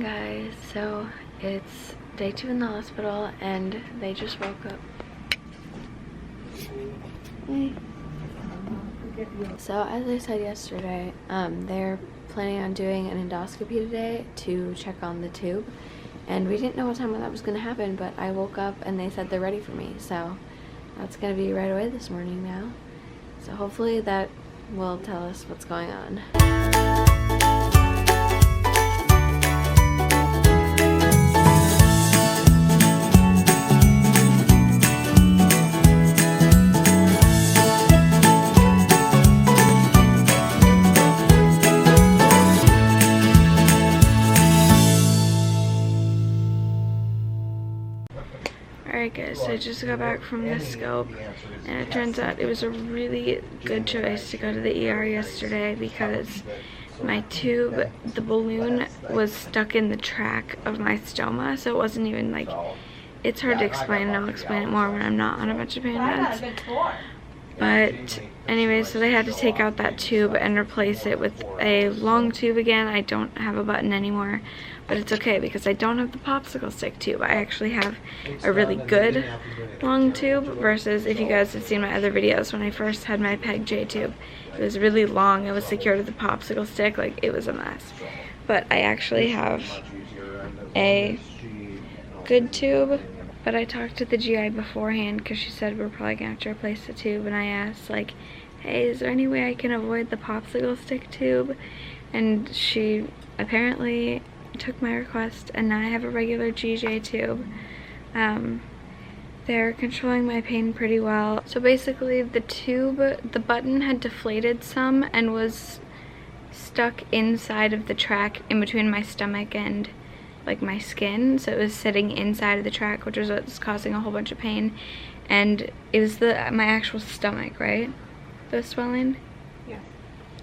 guys. So it's day 2 in the hospital and they just woke up. Hey. So as I said yesterday, they're planning on doing an endoscopy today to check on the tube, and we didn't know what time that was going to happen, but I woke up and they said they're ready for me, so that's going to be right away this morning now. So hopefully that will tell us what's going on. Alright guys, so I just got back from the scope, and it turns out it was a really good choice to go to the ER yesterday because my tube, the balloon, was stuck in the track of my stoma, so it wasn't even like, it's hard to explain, and I'll explain it more when I'm not on a bunch of pain meds. But anyway, so they had to take out that tube and replace it with a long tube again. I don't have a button anymore, but it's okay because I don't have the popsicle stick tube. I actually have a really good long tube versus, if you guys have seen my other videos, when I first had my Peg J tube, it was really long. It was secured to the popsicle stick, like it was a mess. But I actually have a good tube. But I talked to the GI beforehand because she said we're probably gonna have to replace the tube, and I asked like, hey, is there any way I can avoid the popsicle stick tube? And she apparently took my request, and now I have a regular GJ tube. They're controlling my pain pretty well. So basically the tube, the button had deflated some and was stuck inside of the track in between my stomach and like my skin, so it was sitting inside of the track, which was what's causing a whole bunch of pain. And it was my actual stomach, right? The swelling? Yeah.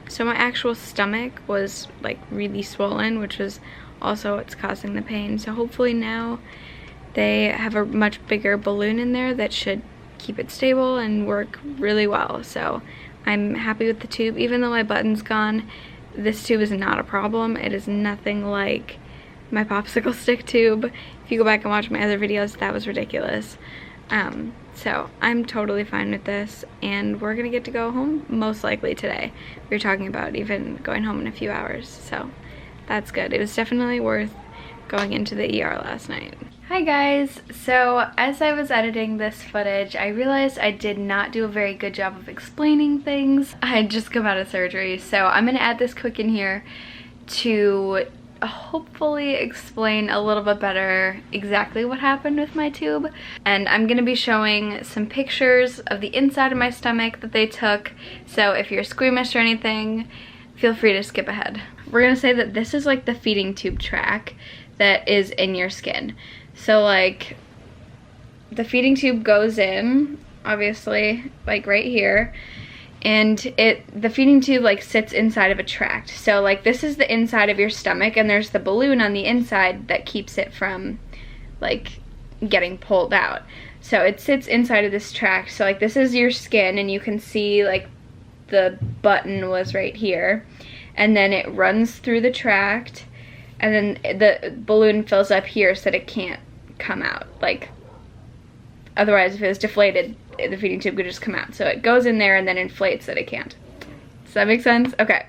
So my actual stomach was like really swollen, which was also what's causing the pain. So hopefully now they have a much bigger balloon in there that should keep it stable and work really well. So I'm happy with the tube. Even though my button's gone, this tube is not a problem. It is nothing like my popsicle stick tube. If you go back and watch my other videos, that was ridiculous. So I'm totally fine with this, and we're gonna get to go home most likely today. We were talking about even going home in a few hours, so that's good. It was definitely worth going into the ER last night. Hi guys, so as I was editing this footage, I realized I did not do a very good job of explaining things. I had just come out of surgery, so I'm gonna add this quick in here to hopefully explain a little bit better exactly what happened with my tube. And I'm gonna be showing some pictures of the inside of my stomach that they took, so if you're squeamish or anything, feel free to skip ahead. We're gonna say that this is like the feeding tube track that is in your skin. So like the feeding tube goes in, obviously, like right here, and the feeding tube like sits inside of a tract. So like this is the inside of your stomach, and there's the balloon on the inside that keeps it from like getting pulled out. So it sits inside of this tract. So like this is your skin, and you can see like the button was right here, and then it runs through the tract, and then the balloon fills up here so that it can't come out. Like otherwise, if it was deflated, the feeding tube could just come out. So it goes in there and then inflates that it can't. Does that make sense? Okay.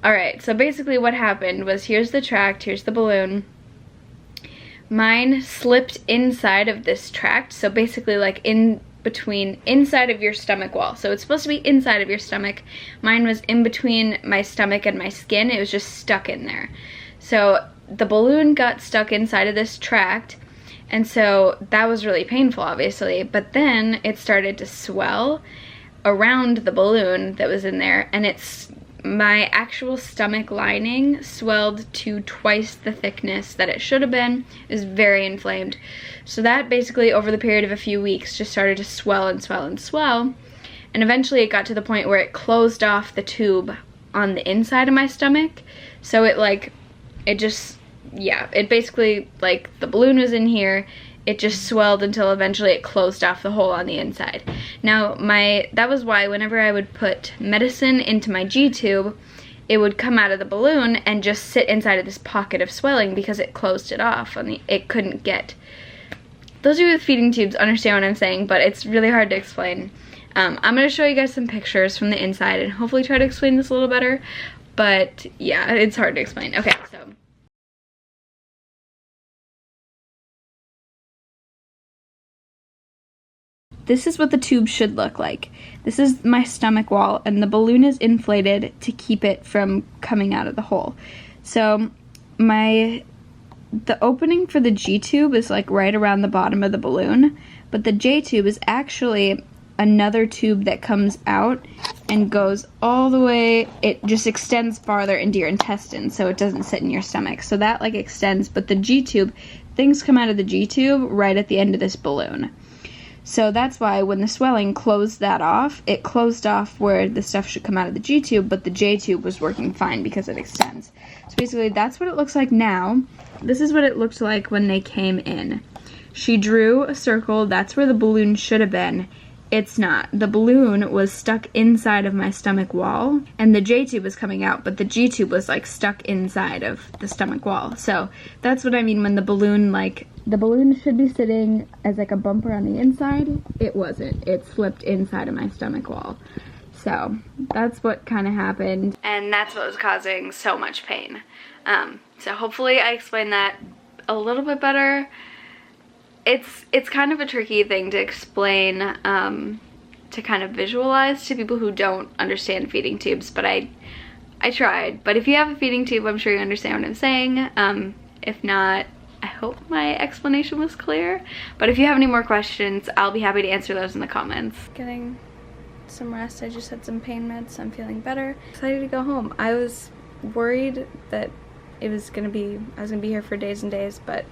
Alright, so basically what happened was, here's the tract, here's the balloon. Mine slipped inside of this tract, so basically like in between, inside of your stomach wall. So it's supposed to be inside of your stomach. Mine was in between my stomach and my skin. It was just stuck in there. So the balloon got stuck inside of this tract, and so that was really painful, obviously, but then it started to swell around the balloon that was in there, and my actual stomach lining swelled to twice the thickness that it should have been. It was very inflamed. So that basically, over the period of a few weeks, just started to swell and swell and swell, and eventually it got to the point where it closed off the tube on the inside of my stomach. So it basically, like, the balloon was in here, it just swelled until eventually it closed off the hole on the inside. Now, that was why whenever I would put medicine into my G-tube, it would come out of the balloon and just sit inside of this pocket of swelling because it closed it off and it couldn't get. Those of you with feeding tubes understand what I'm saying, but it's really hard to explain. I'm going to show you guys some pictures from the inside and hopefully try to explain this a little better, but yeah, it's hard to explain. Okay, so. This is what the tube should look like. This is my stomach wall, and the balloon is inflated to keep it from coming out of the hole. So the opening for the G tube is like right around the bottom of the balloon, but the J tube is actually another tube that comes out and goes all the way. It just extends farther into your intestines, so it doesn't sit in your stomach. So that like extends, but the G tube, things come out of the G tube right at the end of this balloon. So that's why when the swelling closed that off, it closed off where the stuff should come out of the G tube, but the J tube was working fine because it extends. So basically that's what it looks like now. This is what it looked like when they came in. She drew a circle, that's where the balloon should have been. It's not. The balloon was stuck inside of my stomach wall, and the J tube was coming out, but the G tube was like stuck inside of the stomach wall. So that's what I mean when the balloon should be sitting as like a bumper on the inside. It wasn't. It slipped inside of my stomach wall. So that's what kind of happened, and that's what was causing so much pain. So hopefully I explained that a little bit better. It's kind of a tricky thing to explain, to kind of visualize to people who don't understand feeding tubes, but I tried. But if you have a feeding tube, I'm sure you understand what I'm saying. If not, I hope my explanation was clear. But if you have any more questions, I'll be happy to answer those in the comments. Getting some rest. I just had some pain meds, so I'm feeling better. Excited to go home. I was worried that I was gonna be here for days and days, but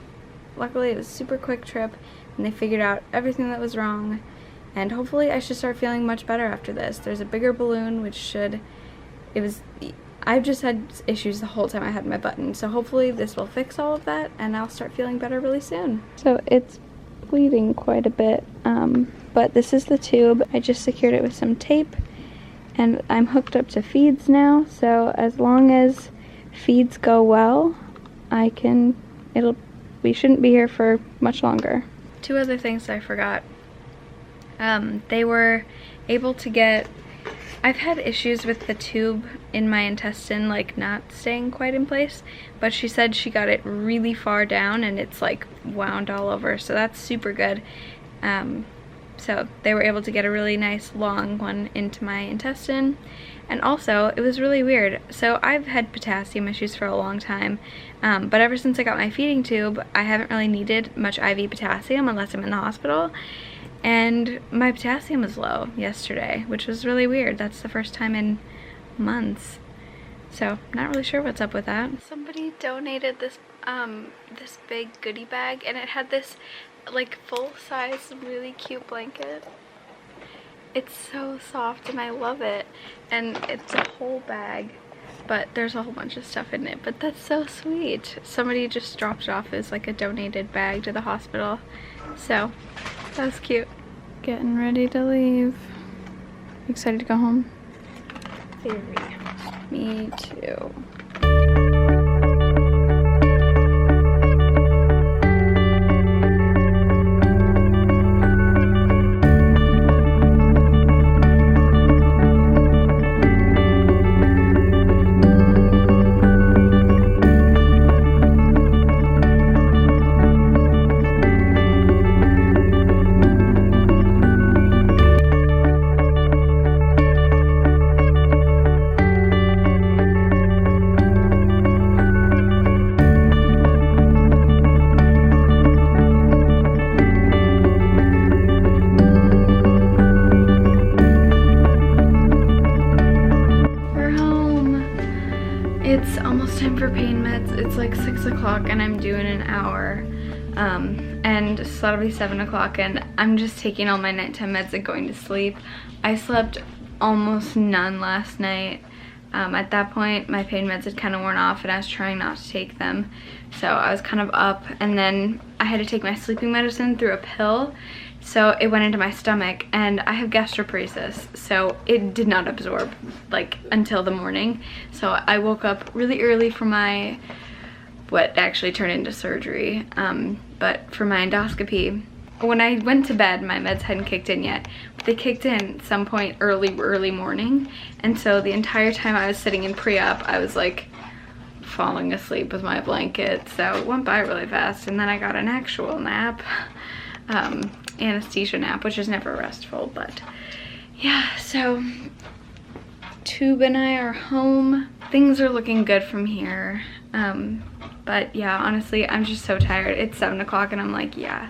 luckily it was a super quick trip and they figured out everything that was wrong, and hopefully I should start feeling much better after this. There's a bigger balloon I've just had issues the whole time I had my button, so hopefully this will fix all of that and I'll start feeling better really soon. So it's bleeding quite a bit, but this is the tube. I just secured it with some tape and I'm hooked up to feeds now, so as long as feeds go well, we shouldn't be here for much longer. Two other things I forgot. They were able to get, I've had issues with the tube in my intestine, like not staying quite in place, but she said she got it really far down and it's like wound all over, so that's super good. So they were able to get a really nice long one into my intestine. And also, it was really weird. So I've had potassium issues for a long time, but ever since I got my feeding tube, I haven't really needed much IV potassium unless I'm in the hospital. And my potassium was low yesterday, which was really weird. That's the first time in months. So, not really sure what's up with that. Somebody donated this this big goodie bag, and it had this like full-size, really cute blanket. It's so soft and I love it, and it's a whole bag, but there's a whole bunch of stuff in it, but that's so sweet. Somebody just dropped it off as like a donated bag to the hospital, so that was cute. Getting ready to leave. Excited to go home? Very. Me too. It's almost time for pain meds. It's like 6 o'clock and I'm due in an hour. And so that'll be 7 o'clock and I'm just taking all my nighttime meds and going to sleep. I slept almost none last night. At that point, my pain meds had kind of worn off and I was trying not to take them. So I was kind of up, and then I had to take my sleeping medicine through a pill. So it went into my stomach, and I have gastroparesis, so it did not absorb like until the morning. So I woke up really early for my, what actually turned into surgery, but for my endoscopy. When I went to bed, my meds hadn't kicked in yet, but they kicked in some point early morning. And so the entire time I was sitting in pre-op, I was like falling asleep with my blanket. So it went by really fast, and then I got an actual nap. Anesthesia nap, which is never restful, but yeah. So Tube and I are home. Things are looking good from here, but yeah, honestly, I'm just so tired. It's 7 o'clock and I'm like, yeah,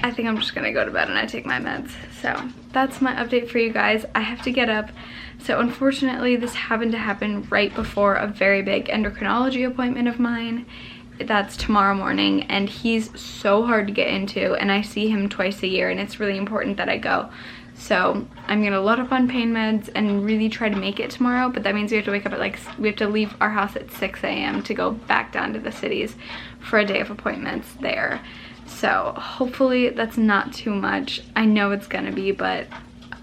I think I'm just gonna go to bed and I take my meds. So that's my update for you guys. I have to get up. So unfortunately, this happened to happen right before a very big endocrinology appointment of mine. That's tomorrow morning, and he's so hard to get into, and I see him twice a year, and it's really important that I go. So I'm gonna load up on pain meds and really try to make it tomorrow, but that means we have to wake up at we have to leave our house at 6 a.m. to go back down to the cities for a day of appointments there. So hopefully that's not too much. I know it's gonna be, but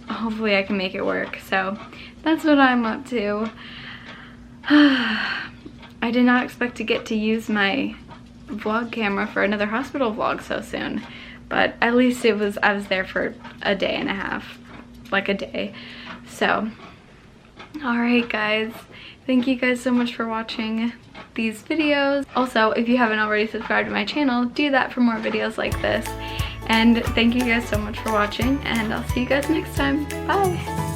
hopefully I can make it work. So that's what I'm up to. I did not expect to get to use my vlog camera for another hospital vlog so soon, but at least I was there for a day and a half, like a day. So, all right guys, thank you guys so much for watching these videos. Also, if you haven't already subscribed to my channel, do that for more videos like this. And thank you guys so much for watching, and I'll see you guys next time. Bye.